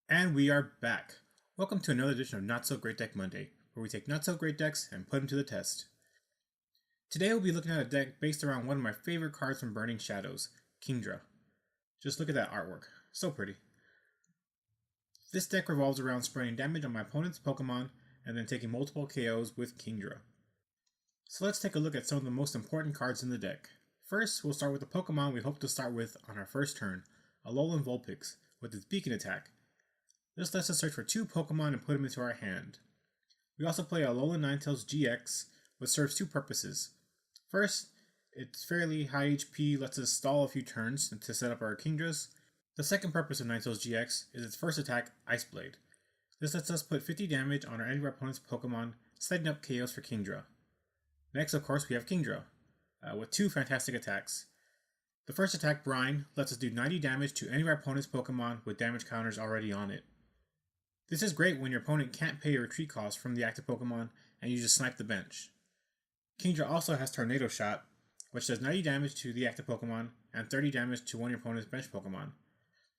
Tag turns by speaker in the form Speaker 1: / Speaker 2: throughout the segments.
Speaker 1: And we are back. Welcome to another edition of Not So Great Deck Monday, where we take not so great decks and put them to the test. Today we'll be looking at a deck based around one of my favorite cards from Burning Shadows, Kingdra. Just look at that artwork, so pretty. This deck revolves around spraying damage on my opponent's Pokemon and then taking multiple KOs with Kingdra. So let's take a look at some of the most important cards in the deck. First, we'll start with the Pokemon we hope to start with on our first turn, Alolan Vulpix, with its Beacon attack. This lets us search for 2 Pokemon and put them into our hand. We also play Alolan Ninetales GX, which serves 2 purposes. First, it's fairly high HP, lets us stall a few turns to set up our Kingdras. The second purpose of Ninetales GX is its first attack, Ice Blade. This lets us put 50 damage on any of our opponent's Pokemon, setting up KOs for Kingdra. Next, of course, we have Kingdra, with 2 fantastic attacks. The first attack, Brine, lets us do 90 damage to any of our opponent's Pokemon with damage counters already on it. This is great when your opponent can't pay a retreat cost from the active Pokemon and you just snipe the bench. Kingdra also has Tornado Shot, which does 90 damage to the active Pokemon and 30 damage to one of your opponent's bench Pokemon.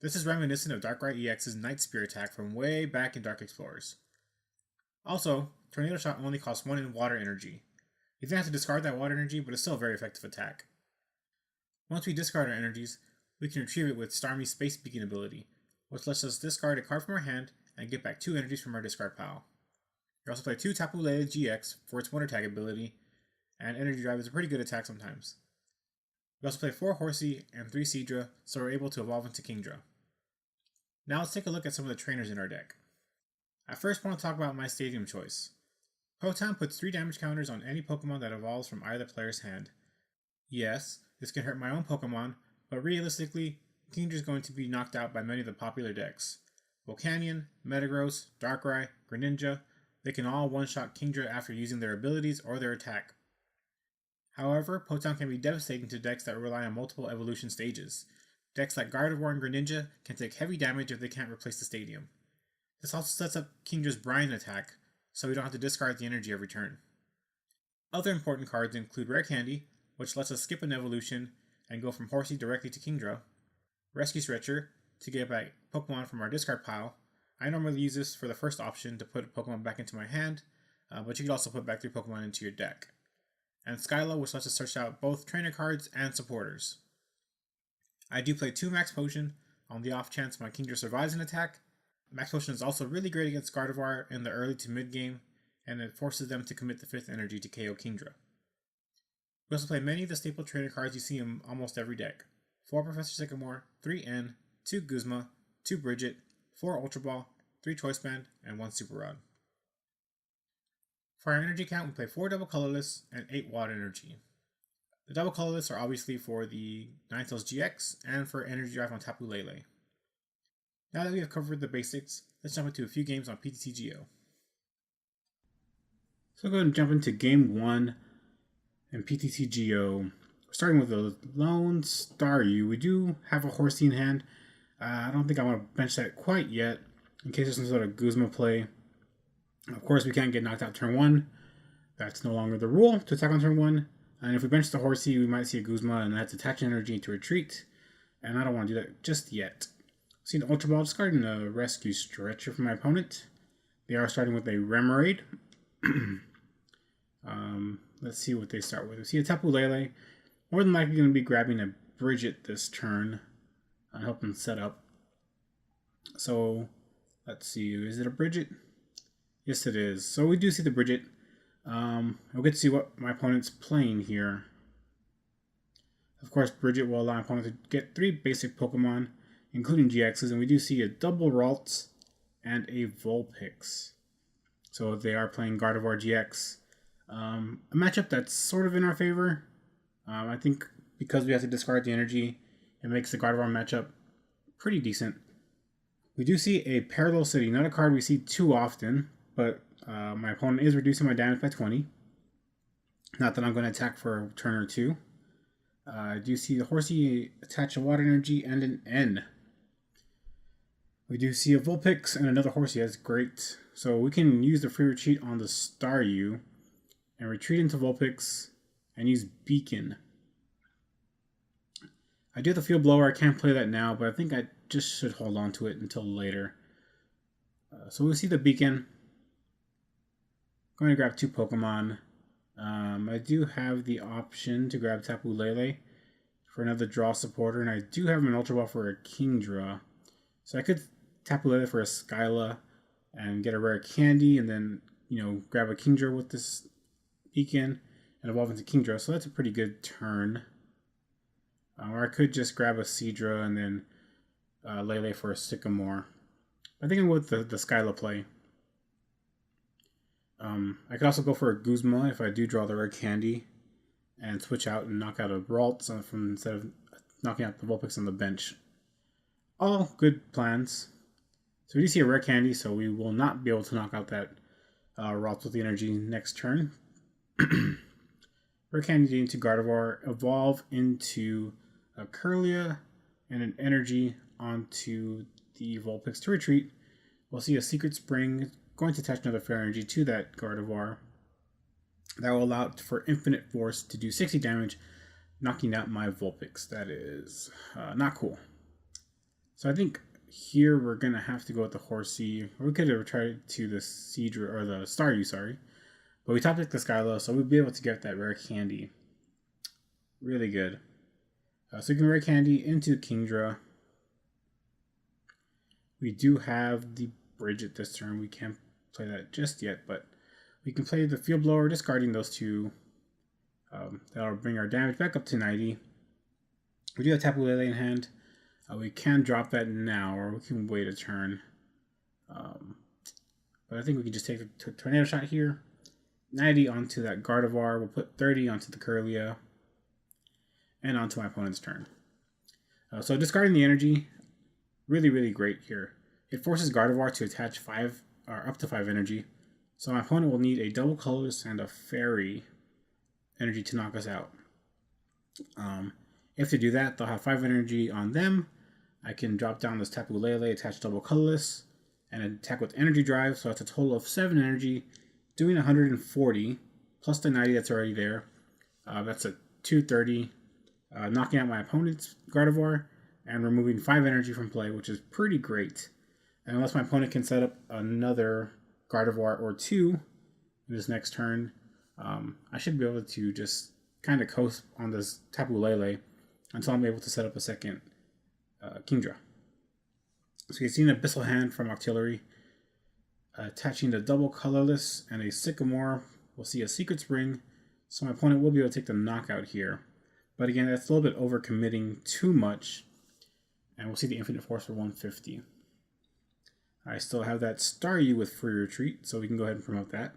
Speaker 1: This is reminiscent of Darkrai EX's Night Spear attack from way back in Dark Explorers. Also, Tornado Shot only costs 1 in water energy. You then have to discard that water energy, but it's still a very effective attack. Once we discard our energies, we can retrieve it with Starmie's Space Beacon ability, which lets us discard a card from our hand and get back 2 energies from our discard pile. You also play 2 Tapu Lele GX for its Wonder Tag ability, and Energy Drive is a pretty good attack sometimes. We also play 4 Horsey and 3 Seadra, so we're able to evolve into Kingdra. Now let's take a look at some of the trainers in our deck. I first want to talk about my stadium choice. Proton puts 3 damage counters on any Pokemon that evolves from either player's hand. Yes, this can hurt my own Pokemon, but realistically, Kingdra is going to be knocked out by many of the popular decks. Volcanion, Metagross, Darkrai, Greninja, they can all one-shot Kingdra after using their abilities or their attack. However, Potown can be devastating to decks that rely on multiple evolution stages. Decks like Gardevoir and Greninja can take heavy damage if they can't replace the stadium. This also sets up Kingdra's Brine attack, so we don't have to discard the energy every turn. Other important cards include Rare Candy, which lets us skip an evolution and go from Horsey directly to Kingdra, Rescue Stretcher, to get back Pokemon from our discard pile. I normally use this for the first option to put a Pokemon back into my hand, but you can also put back 3 Pokemon into your deck. And Skyla, which lets us search out both trainer cards and supporters. I do play 2 Max Potion on the off chance my Kingdra survives an attack. Max Potion is also really great against Gardevoir in the early to mid game, and it forces them to commit the 5th energy to KO Kingdra. We also play many of the staple trainer cards you see in almost every deck. 4 Professor Sycamore, 3 N, 2 Guzma, 2 Bridget, 4 Ultra Ball, 3 Choice Band, and 1 Super Rod. For our energy count, we play 4 Double Colorless and 8 Water Energy. The Double Colorless are obviously for the Ninetales GX and for Energy Drive on Tapu Lele. Now that we have covered the basics, let's jump into a few games on PTCGO. So I'll go ahead and jump into Game 1 in PTCGO. Starting with the Lone Staryu, we do have a Horsey in hand. I don't think I want to bench that quite yet, in case there's some sort of Guzma play. Of course, we can't get knocked out turn 1. That's no longer the rule to attack on turn 1. And if we bench the Horsey, we might see a Guzma, and that's attach energy to retreat. And I don't want to do that just yet. See an Ultra Ball, discarding a Rescue Stretcher from my opponent. They are starting with a Remoraid. Let's see what they start with. We see a Tapu Lele. More than likely going to be grabbing a Bridget this turn. I help them set up. So, let's see. Is it a Bridget? Yes, it is. So we do see the Bridget. We'll get to see what my opponent's playing here. Of course, Bridget will allow my opponent to get 3 basic Pokemon, including GXs, and we do see a double Ralts and a Vulpix. So they are playing Gardevoir GX. A matchup that's sort of in our favor. I think because we have to discard the energy, it makes the Gardevoir matchup pretty decent. We do see a Parallel City, not a card we see too often, but my opponent is reducing my damage by 20. Not that I'm going to attack for a turn or 2. I do see the Horsey attach a Water Energy and an N. We do see a Vulpix and another Horsey. That's great. So we can use the free retreat on the Staryu and retreat into Vulpix and use Beacon. I do have the Field Blower. I can't play that now, but I think I just should hold on to it until later. So we'll see the beacon. Going to grab 2 Pokemon. I do have the option to grab Tapu Lele for another draw supporter, and I do have an Ultra Ball for a Kingdra. So I could Tapu Lele for a Skyla and get a rare candy, and then, grab a Kingdra with this beacon and evolve into Kingdra. So that's a pretty good turn. Or I could just grab a Seadra and then Lele for a Sycamore. I think I'm with the Skyla play. I could also go for a Guzma if I do draw the rare candy and switch out and knock out a Ralts instead of knocking out the Vulpix on the bench. All good plans. So we do see a rare candy, so we will not be able to knock out that Ralts with the energy next turn. Rare candy into Gardevoir, evolve into a Curlia and an energy onto the Vulpix to retreat. We'll see a Secret Spring going to attach another Fire Energy to that Gardevoir. That will allow it for Infinite Force to do 60 damage, knocking out my Vulpix. That is not cool. So I think here we're going to have to go with the Horsey. Or we could have tried to the Seadra, or the Staryu, sorry. But we top deck the Skyla, so we'll be able to get that rare candy. Really good. So we can rare candy into Kingdra. We do have the Bridge at this turn. We can't play that just yet, but we can play the Field Blower, discarding those 2. That'll bring our damage back up to 90. We do have Tapu Lele in hand. We can drop that now, or we can wait a turn. But I think we can just take the Tornado Shot here. 90 onto that Gardevoir. We'll put 30 onto the Curlia. And onto my opponent's turn. So discarding the energy, really, really great here. It forces Gardevoir to attach 5 or up to 5 energy. So my opponent will need a double colorless and a fairy energy to knock us out. If they do that, they'll have 5 energy on them. I can drop down this Tapu Lele, attach double colorless, and attack with energy drive. So that's a total of 7 energy, doing 140 plus the 90 that's already there. That's a 230, knocking out my opponent's Gardevoir and removing 5 energy from play, which is pretty great. And unless my opponent can set up another Gardevoir or 2 in this next turn, I should be able to just kind of coast on this Tapu Lele until I'm able to set up a second Kingdra. So you can see an Abyssal Hand from Octillery. Attaching the double colorless and a Sycamore, we'll see a Secret Spring. So my opponent will be able to take the knockout here. But again, that's a little bit over committing too much. And we'll see the Infinite Force for 150. I still have that Staryu with Free Retreat, so we can go ahead and promote that.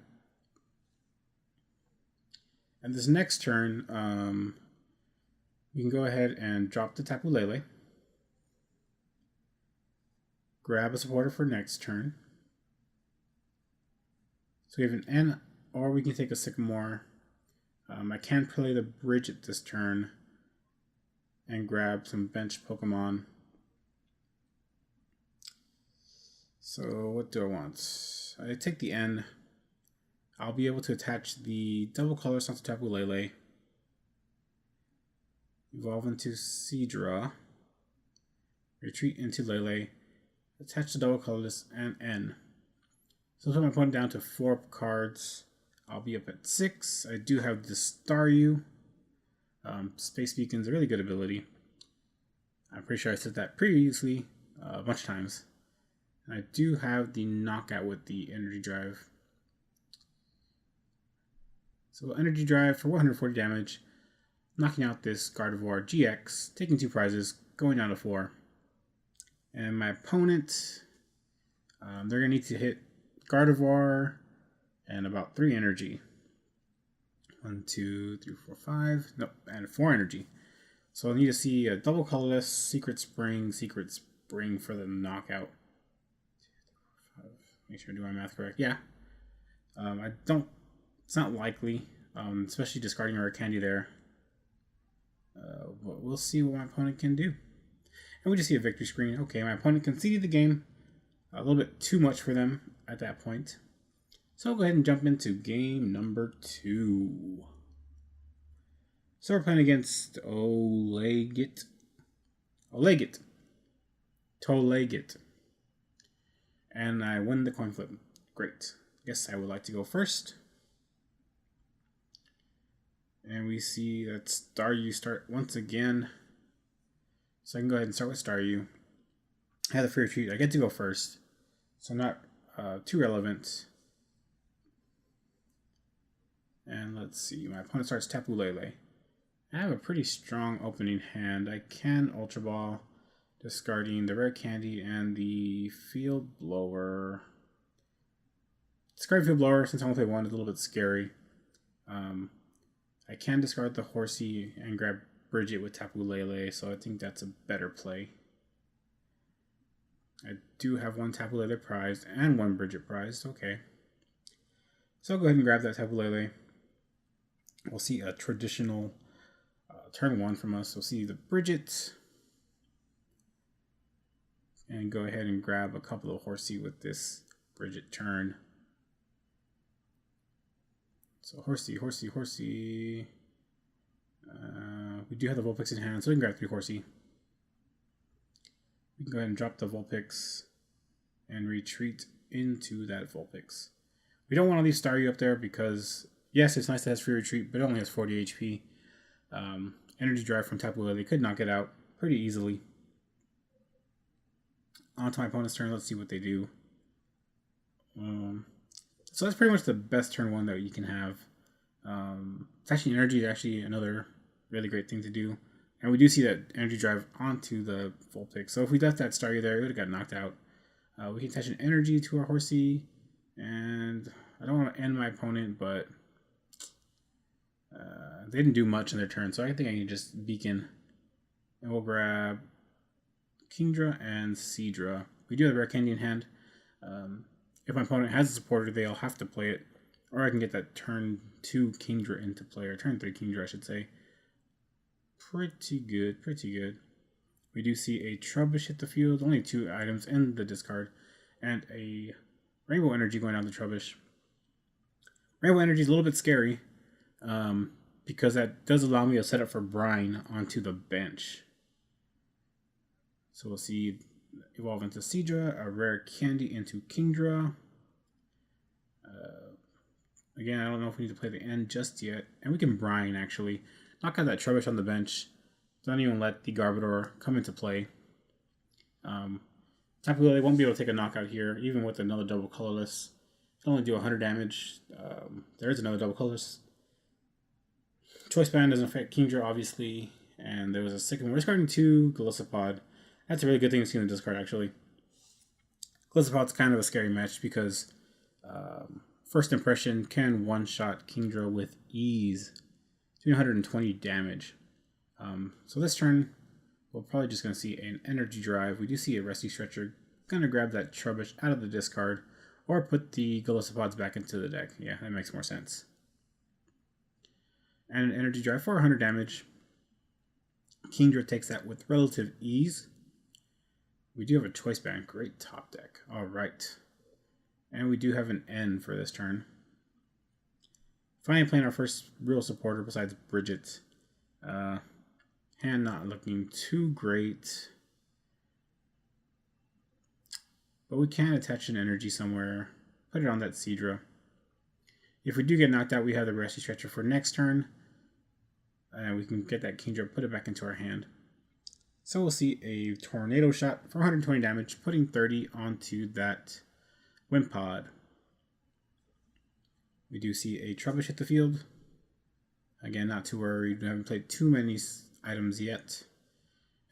Speaker 1: And this next turn, we can go ahead and drop the Tapu Lele. Grab a supporter for next turn. So we have an N, or we can take a Sycamore. I can play the Bridge at this turn and grab some bench Pokemon. So what do I want? I take the N. I'll be able to attach the double colors onto Tapu Lele. Evolve into Seadra. Retreat into Lele. Attach the double colorless and N. So I'll put my opponent down to 4 cards. I'll be up at 6. I do have the Staryu. Space Beacon's a really good ability. I'm pretty sure I said that previously a bunch of times. And I do have the knockout with the Energy Drive. So Energy Drive for 140 damage, knocking out this Gardevoir GX, taking 2 prizes, going down to 4. And my opponent, they're going to need to hit Gardevoir and about 3 energy. 1, 2, 3, 4, 5. Nope, and 4 energy. So I'll need to see a double colorless, Secret Spring for the knockout. Make sure I do my math correct. Yeah. It's not likely, especially discarding a rare candy there. But we'll see what my opponent can do. And we just see a victory screen. Okay, my opponent conceded the game. A little bit too much for them at that point. So I'll go ahead and jump into game number 2. So we're playing against Tolegit. And I win the coin flip. Great. Guess I would like to go first. And we see that Staryu start once again. So I can go ahead and start with Staryu. I have the free retreat. I get to go first. So not too relevant. And let's see. My opponent starts Tapu Lele. I have a pretty strong opening hand. I can Ultra Ball, discarding the Rare Candy and the Field Blower. Discard Field Blower, since I only play one, is a little bit scary. I can discard the Horsey and grab Bridget with Tapu Lele, so I think that's a better play. I do have one Tapu Lele prized and one Bridget prized. Okay. So I'll go ahead and grab that Tapu Lele. We'll see a traditional turn one from us. We'll see the Bridget. And go ahead and grab a couple of Horsey with this Bridget turn. So Horsey. We do have the Vulpix in hand, so we can grab 3 Horsey. We can go ahead and drop the Vulpix and retreat into that Vulpix. We don't want to leave Staryu up there because, yes, it's nice that it has free retreat, but it only has 40 HP. Energy Drive from Tapu Lele could knock it out pretty easily. On to my opponent's turn. Let's see what they do. So that's pretty much the best turn one that you can have. It's actually energy is actually another really great thing to do. And we do see that energy drive onto the Vulpix. So if we left that Staryu there, it would have got knocked out. We can attach an energy to our Horsey. And I don't want to end my opponent, but they didn't do much in their turn. So I think I can just Beacon. And we'll grab Kingdra and Seadra. We do have Rare Candy in hand. If my opponent has a supporter, they'll have to play it. Or I can get that turn 2 Kingdra into play, or turn 3 Kingdra, I should say. Pretty good. We do see a Trubbish hit the field, only 2 items in the discard, and a Rainbow Energy going down the Trubbish. Rainbow Energy is a little bit scary, because that does allow me to set up for Brine onto the bench. So we'll see evolve into Seadra, a Rare Candy into Kingdra. Again, I don't know if we need to play the end just yet. And we can Brine, actually. Knock out that Trubbish on the bench. Don't even let the Garbodor come into play. Tapu Lele won't be able to take a knockout here, even with another double colorless. It'll only do 100 damage. There is another double colorless. Choice Band doesn't affect Kingdra, obviously. And there was a second one. We're discarding 2 Golisopod. That's a really good thing to see in the discard, actually. Golisopod's kind of a scary match because first impression can one-shot Kingdra with ease. 320 damage. So this turn, we're probably just going to see an Energy Drive. We do see a Rescue Stretcher. Going to grab that Trubbish out of the discard or put the Golisopods back into the deck. Yeah, that makes more sense. And an Energy Drive for 100 damage. Kingdra takes that with relative ease. We do have a Choice Band. Great top deck. Alright. And we do have an N for this turn. Finally playing our first real supporter besides Bridget. Hand not looking too great. But we can attach an energy somewhere. Put it on that Seadra. If we do get knocked out, we have the Rescue Stretcher for next turn. And we can get that Kingdra, put it back into our hand. So we'll see a Tornado Shot for 120 damage, putting 30 onto that Wimpod. We do see a Trubbish hit the field. Again, not too worried. We haven't played too many items yet.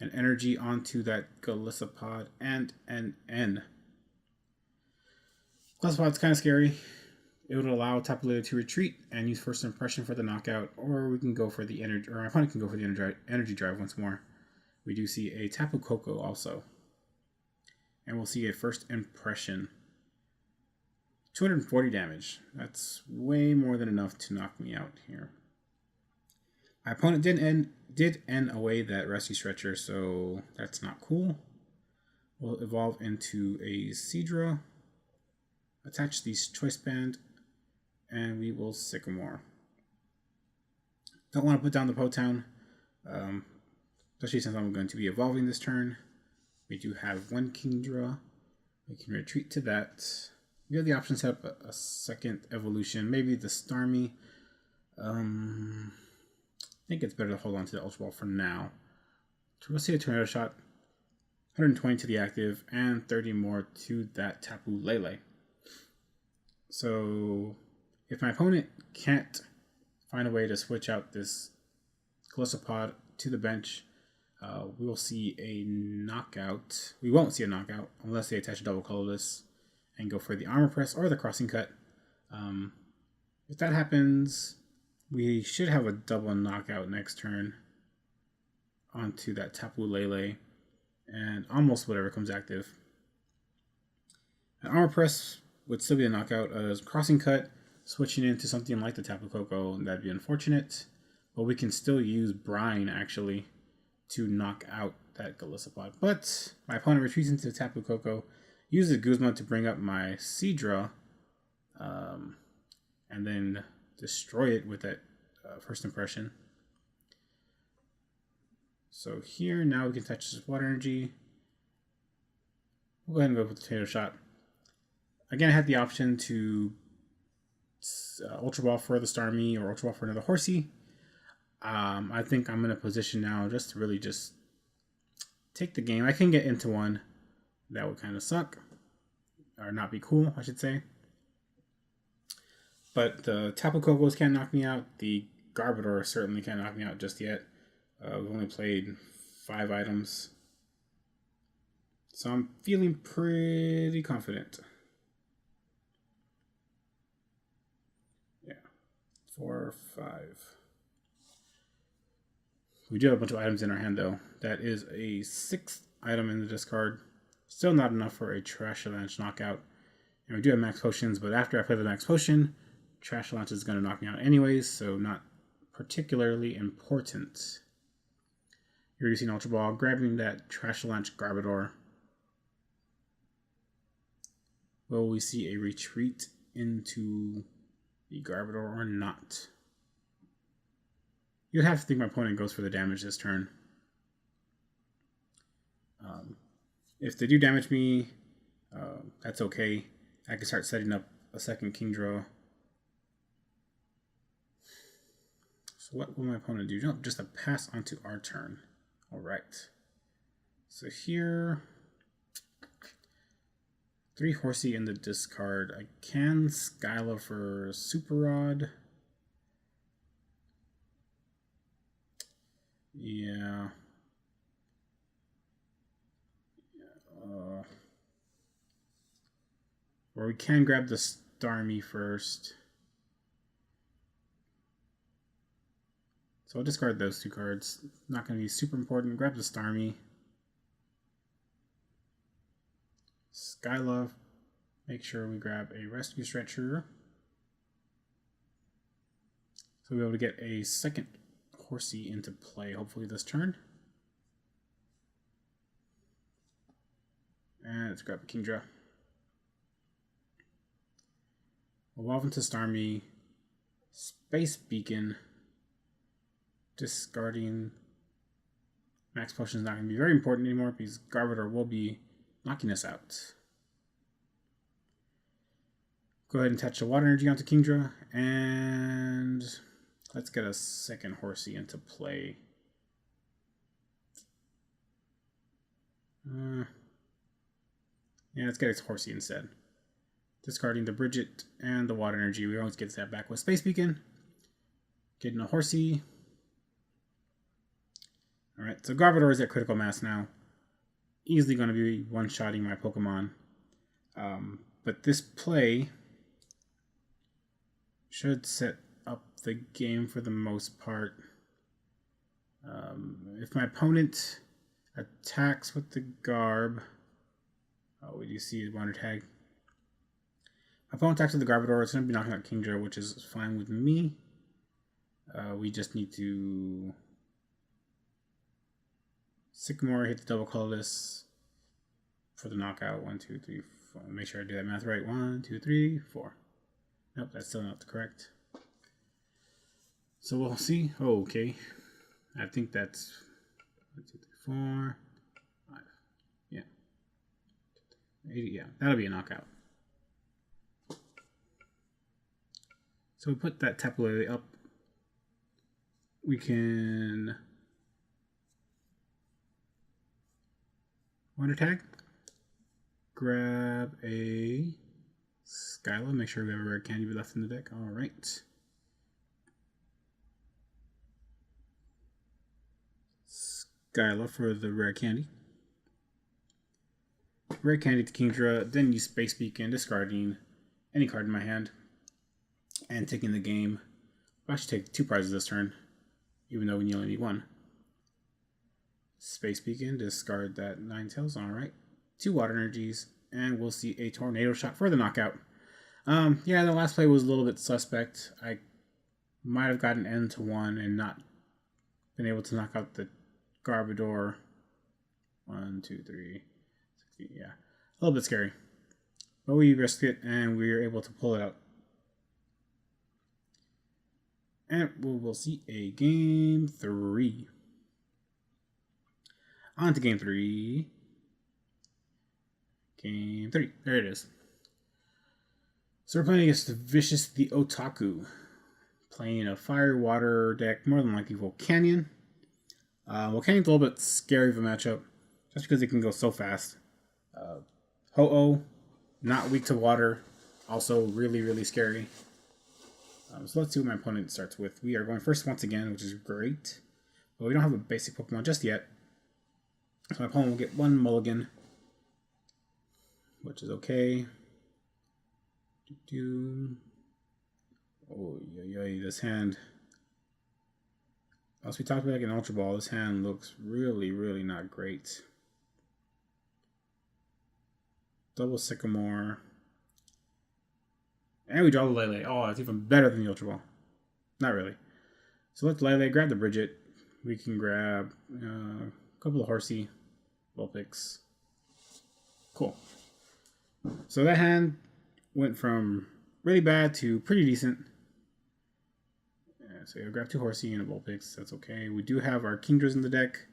Speaker 1: An energy onto that Golisopod and an N. Golisopod's kind of scary. It would allow Tapu Lele to retreat and use first impression for the knockout, or we can go for the energy, or my opponent can go for the energy drive once more. We do see a Tapu Koko also. And we'll see a first impression. 240 damage. That's way more than enough to knock me out here. My opponent did end away that Rescue Stretcher, so that's not cool. We'll evolve into a Seadra. Attach the Choice Band. And we will Sycamore. Don't want to put down the Potown. Especially since I'm going to be evolving this turn. We do have one Kingdra. We can retreat to that. We have the option to set up a second evolution, maybe the Starmie. I think it's better to hold on to the Ultra Ball for now. So we'll see a Tornado Shot, 120 to the active, and 30 more to that Tapu Lele. So if my opponent can't find a way to switch out this Golisopod to the bench, we will see a knockout. We won't see a knockout unless they attach a double colorless and go for the Armor Press or the Crossing Cut. If that happens, we should have a double knockout next turn onto that Tapu Lele and almost whatever comes active. An Armor Press would still be a knockout. As Crossing Cut, switching into something like the Tapu Koko, that'd be unfortunate. But we can still use Brine actually to knock out that Golisopod. But my opponent retreats into the Tapu Koko, uses Guzma to bring up my Seadra, and then destroy it with that first impression. So here, now we can touch this Water Energy. We'll go ahead and go with the Tornado Shot. Again, I had the option to Ultra Ball for the Starmie or Ultra Ball for another Horsey. I think I'm in a position now just to really just take the game. I can get into one. That would kind of suck. Or not be cool, I should say. But the Tapu Kokos can't knock me out. The Garbodor certainly can't knock me out just yet. We've only played 5 items. So I'm feeling pretty confident. Yeah. 4 or 5. We do have a bunch of items in our hand, though. That is a 6th item in the discard. Still not enough for a Trash Avalanche knockout. And we do have max potions, but after I play the max potion, Trash Avalanche is going to knock me out anyways, so not particularly important. You're using Ultra Ball, grabbing that Trash Avalanche Garbodor. Will we see a retreat into the Garbodor or not? You'd have to think my opponent goes for the damage this turn. If they do damage me, that's okay. I can start setting up a second Kingdra. So what will my opponent do? No, just a pass onto our turn. Alright. So here, 3 Horsey in the discard. I can Skyla for Super Rod. Yeah. Or we can grab the Starmie first. So I'll discard those 2 cards. Not going to be super important. Grab the Starmie. Skyla. Make sure we grab a Rescue Stretcher. So we'll be able to get a second Horsey into play, hopefully this turn. And let's grab a Kingdra. Evolve into Starmie. Space Beacon. Discarding. Max Potion is not going to be very important anymore because Garbodor will be knocking us out. Go ahead and touch the Water Energy onto Kingdra. And let's get a second Horsey into play. Yeah, let's get a Horsey instead. Discarding the Bridget and the Water Energy. We always get that back with Space Beacon. Getting a Horsey. Alright, so Garbodor is at critical mass now. Easily going to be one-shotting my Pokemon. But this play should set up the game for the most part. If my opponent attacks with the Garb... Oh, we do see a Wander Tag. My opponent attacks with the Garbodor. It's going to be knocking out Kingdra, which is fine with me. We just need to... Sycamore, hit the double colorless for the knockout. 1, 2, 3, 4. Make sure I do that math right. 1, 2, 3, 4. Nope, that's still not correct. So we'll see. Oh, okay. I think that's 1, 2, 3, 4, 5. Yeah.
Speaker 2: 80, yeah, that'll be a knockout. So we put that Tapu Lele up. We can Wonder Tag. Grab a Skyla. Make sure we have a rare candy left in the deck. Alright. Skyla for the rare candy. Rare candy to Kingdra, then use Space Beacon, discarding any card in my hand, and taking the game. I'll actually take 2 prizes this turn, even though we only need 1. Space Beacon, discard that Ninetales. Alright. 2 water energies, and we'll see a Tornado Shot for the knockout. Yeah, the last play was a little bit suspect. I might have gotten N to 1 and not been able to knock out the Garbodor. 1, 2, 3, 6, yeah. A little bit scary. But we risked it, and we were able to pull it out. And we'll see a game 3. On to game 3. Game 3. There it is. So we're playing against Vicious the Otaku. Playing a Fire Water deck, more than likely Volcanion. Volcanion's a little bit scary of a matchup, just because it can go so fast. Ho-Oh, not weak to water, also really, really scary. So let's see what my opponent starts with. We are going first once again, which is great. But we don't have a basic Pokemon just yet. So my opponent will get 1 mulligan, which is okay. Oh, yeah, this hand. As we talked about like an Ultra Ball, this hand looks really, really not great. Double Sycamore. And we draw the Lele. Oh, it's even better than the Ultra Ball. Not really. So let's Lele, grab the Bridget. We can grab a couple of Horsey, Vulpix. Cool. So that hand went from really bad to pretty decent. So you'll grab 2 Horsey and a Vulpix. That's okay. We do have our Kingdras in the deck.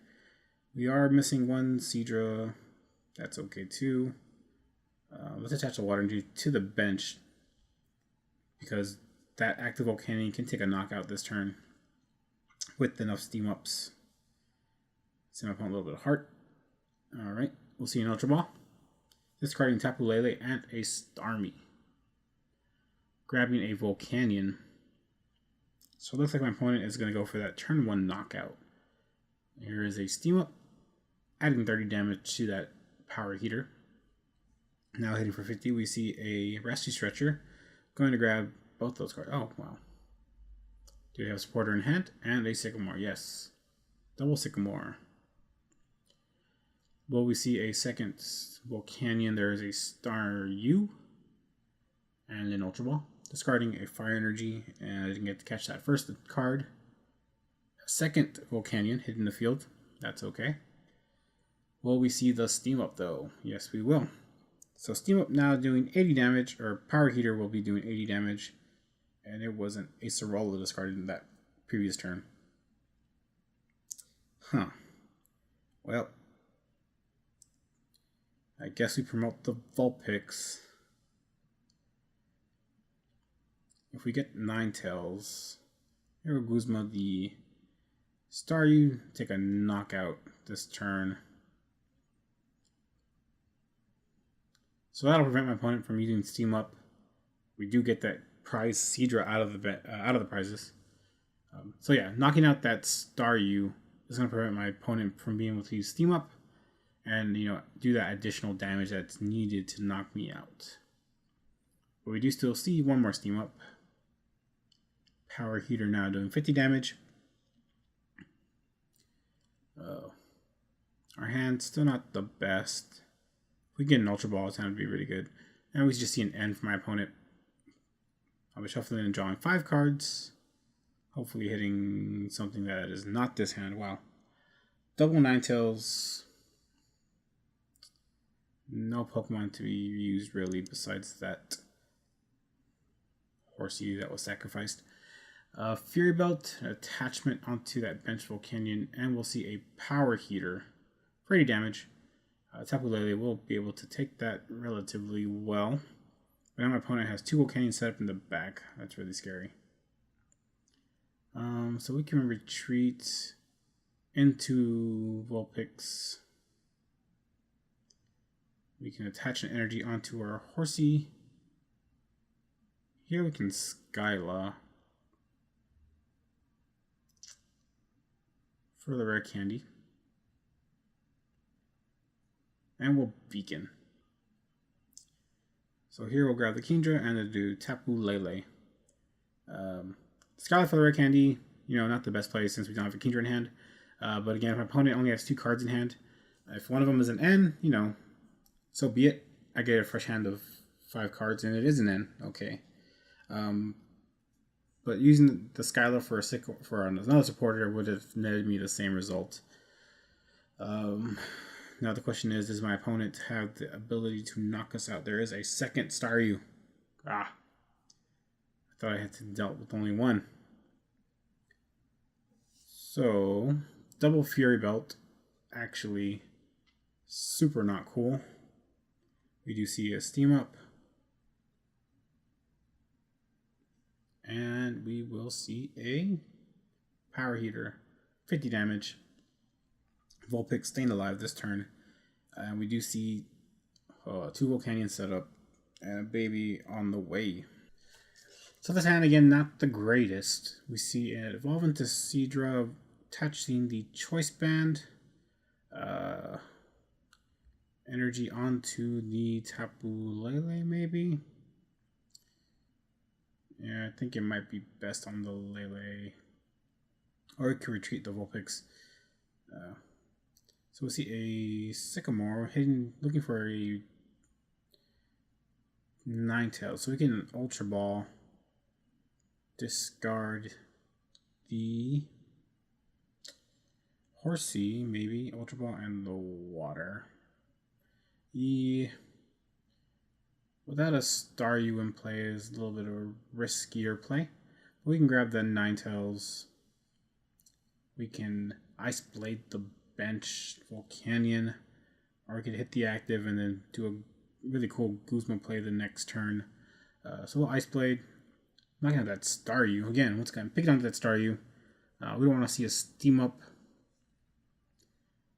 Speaker 2: We are missing 1 Seadra. That's okay too. Let's attach a Water Energy to the bench, because that active Volcanion can take a knockout this turn with enough steam ups. Send my opponent a little bit of heart. Alright, we'll see an Ultra Ball. Discarding Tapu Lele and a Starmie. Grabbing a Volcanion. So it looks like my opponent is going to go for that turn 1 knockout. Here is a Steam Up, adding 30 damage to that Power Heater. Now hitting for 50, we see a Rusty Stretcher. Going to grab both those cards. Oh, wow. Do we have a Supporter in hand? And a Sycamore, yes. Double Sycamore. Will we see a second Volcanion? There is a Staryu and an Ultra Ball. Discarding a Fire Energy, and I didn't get to catch that first card. A second Volcanion hitting the field. That's okay. Will we see the Steam Up though? Yes, we will. So Steam Up now doing 80 damage, or Power Heater will be doing 80 damage. And it wasn't a Sorolla discarded in that previous turn. Huh. Well, I guess we promote the Vulpix. If we get Ninetales, here Guzma the Staryu, take a knockout this turn. So that'll prevent my opponent from using Steam Up. We do get that prize Seadra out of the prizes. So yeah, knocking out that Staryu is going to prevent my opponent from being able to use Steam Up and do that additional damage that's needed to knock me out. But we do still see 1 more Steam Up. Power Heater now doing 50 damage. Our hand's still not the best. If we get an Ultra Ball, it's going to be really good. And we just see an N for my opponent. I'll be shuffling and drawing 5 cards. Hopefully hitting something that is not this hand. Wow. Double Ninetales. No Pokemon to be used really besides that Horsey that was sacrificed. Fury Belt, attachment onto that bench Volcanion, and we'll see a Power Heater for 80 damage. Tapu Lele will be able to take that relatively well. But now my opponent has 2 Volcanions set up in the back. That's really scary. So we can retreat into Vulpix. We can attach an energy onto our Horsey. Here we can Skyla for the rare candy. And we'll Beacon. So here we'll grab the Kingdra and we'll do Tapu Lele. Skyla for the rare candy, not the best play since we don't have a Kingdra in hand. But again, if my opponent only has 2 cards in hand, if one of them is an N, so be it. I get a fresh hand of 5 cards and it is an N. Okay. But using the Skyla for another supporter would have netted me the same result. Now the question is, does my opponent have the ability to knock us out? There is a second Staryu. I thought I had to deal with only one. So, double Fury Belt, actually super not cool. We do see a Steam Up. And we will see a Power Heater, 50 damage. Vulpix staying alive this turn. And we do see 2 Volcanions set up and a baby on the way. So this hand, again, not the greatest. We see it evolve into Seadra, attaching the Choice Band. Energy onto the Tapu Lele, maybe? Yeah, I think it might be best on the Lele. Or it could retreat the Vulpix. So we'll see a Sycamore looking for a Ninetales. So we can Ultra Ball, discard the Horsey, maybe Ultra Ball, and the water. Without a Staryu in play is a little bit of a riskier play. But we can grab the Ninetales. We can Ice Blade the bench Volcanion, or we could hit the active and then do a really cool Guzma play the next turn. So we'll Ice Blade. I'm not gonna have that Staryu. Again, once again, pick it onto that Staryu. We don't want to see a Steam Up.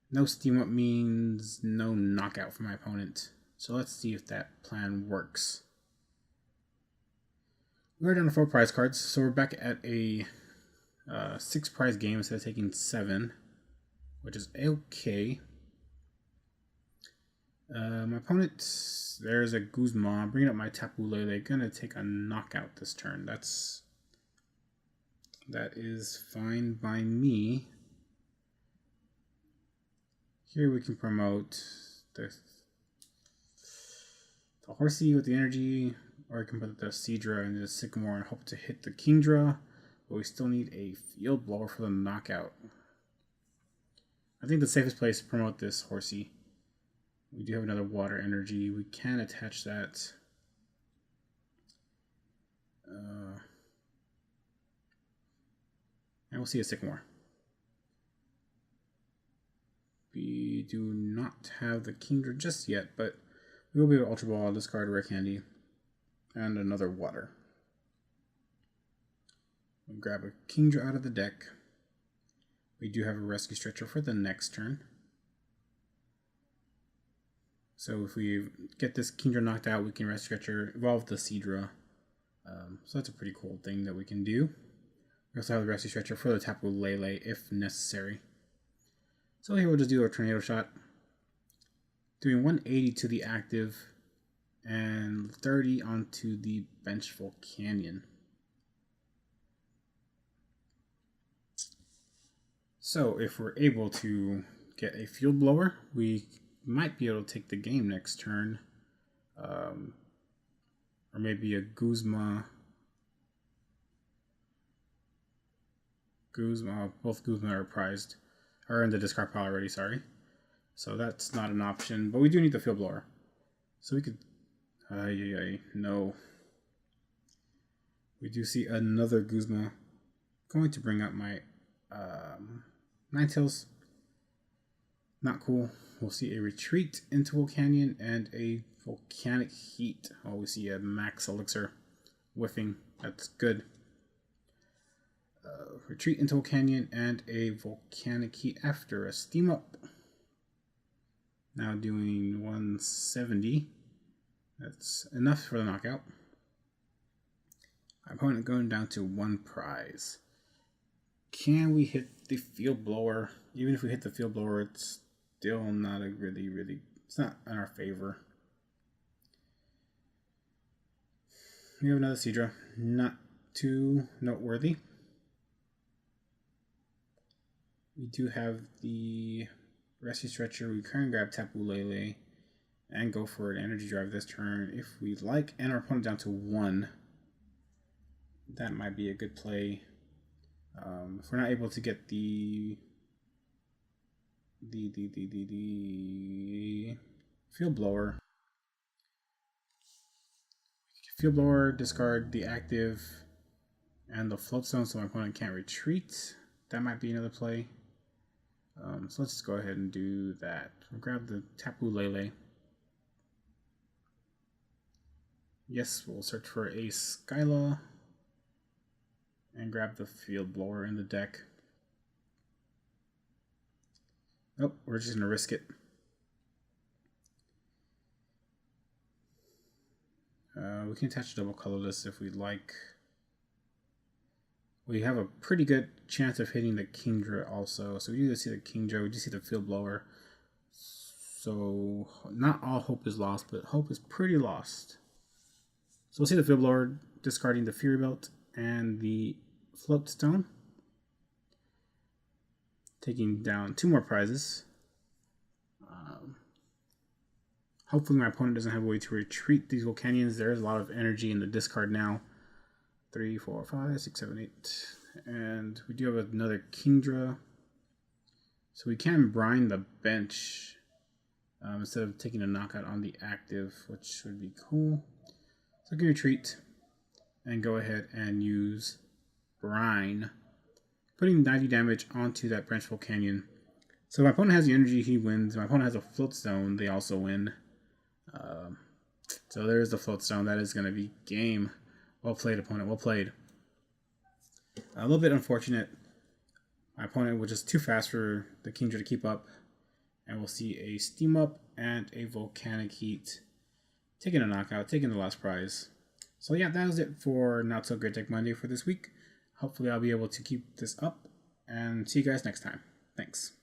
Speaker 2: No Steam Up means no knockout for my opponent. So let's see if that plan works. We're down to 4 prize cards, so we're back at a 6 prize game instead of taking 7. Which is okay. My opponent, there's a Guzma. Bringing up my Tapu Lele. Gonna take a knockout this turn. That is fine by me. Here we can promote the Horsey with the energy, or we can put the Seadra and the Sycamore and hope to hit the Kingdra. But we still need a Field Blower for the knockout. I think the safest place to promote this Horsey. We do have another water energy. We can attach that. And we'll see a Sycamore. We do not have the Kingdra just yet, but we will be able to Ultra Ball, discard a rare candy, and another water. We'll grab a Kingdra out of the deck. We do have a Rescue Stretcher for the next turn. So if we get this Kingdra knocked out, we can Rescue Stretcher, evolve the Seadra. So that's a pretty cool thing that we can do. We also have the Rescue Stretcher for the Tapu Lele if necessary. So here we'll just do a Tornado Shot. Doing 180 to the active and 30 onto the bench Volcanion. So if we're able to get a Field Blower, we might be able to take the game next turn. Or maybe a Guzma. Both Guzma are prized. Or in the discard pile already, sorry. So that's not an option. But we do need the Field Blower. So we could... no. We do see another Guzma. Going to bring up my... Ninetales, not cool. we'll see a retreat into Volcanion and a volcanic heat. Oh, we see a max elixir whiffing. That's good. Retreat into Volcanion and a volcanic heat after a steam up. Now doing 170. That's enough for the knockout. My opponent going down to 1 prize. Can we hit the field blower? Even if we hit the field blower, it's still not a really, it's not in our favor. We have another Kingdra, not too noteworthy. We do have the Rescue Stretcher. We can grab Tapu Lele and go for an energy drive this turn if we like, and our opponent down to 1. That might be a good play. If we're not able to get the field blower, discard the active and the float stone so my opponent can't retreat. That might be another play. So let's just go ahead and do that. We'll grab the Tapu Lele. Yes, we'll search for a Skyla and grab the field blower in the deck. Nope, we're just gonna risk it. We can attach double colorless if we'd like. We have a pretty good chance of hitting the Kingdra also. So we do see the Kingdra, we do see the field blower. So not all hope is lost, but hope is pretty lost. So we'll see the field blower discarding the Fury Belt and the Float Stone. Taking down 2 more prizes. Hopefully my opponent doesn't have a way to retreat these Volcanions. There is a lot of energy in the discard now. 3, 4, 5, 6, 7, 8. And we do have another Kingdra. So we can brine the bench instead of taking a knockout on the active, which would be cool. So I can retreat and go ahead and use brine, putting 90 damage onto that branch Volcanion. So my opponent has the energy, he wins. My opponent has a float stone, they also win. So there's the float stone. That is going to be game. Well played, opponent. Well played. A little bit unfortunate. My opponent was just too fast for the Kingdra to keep up. And we'll see a steam up and a volcanic heat. Taking a knockout, taking the last prize. So yeah, that was it for Not So Great Deck Monday for this week. Hopefully I'll be able to keep this up. And see you guys next time. Thanks.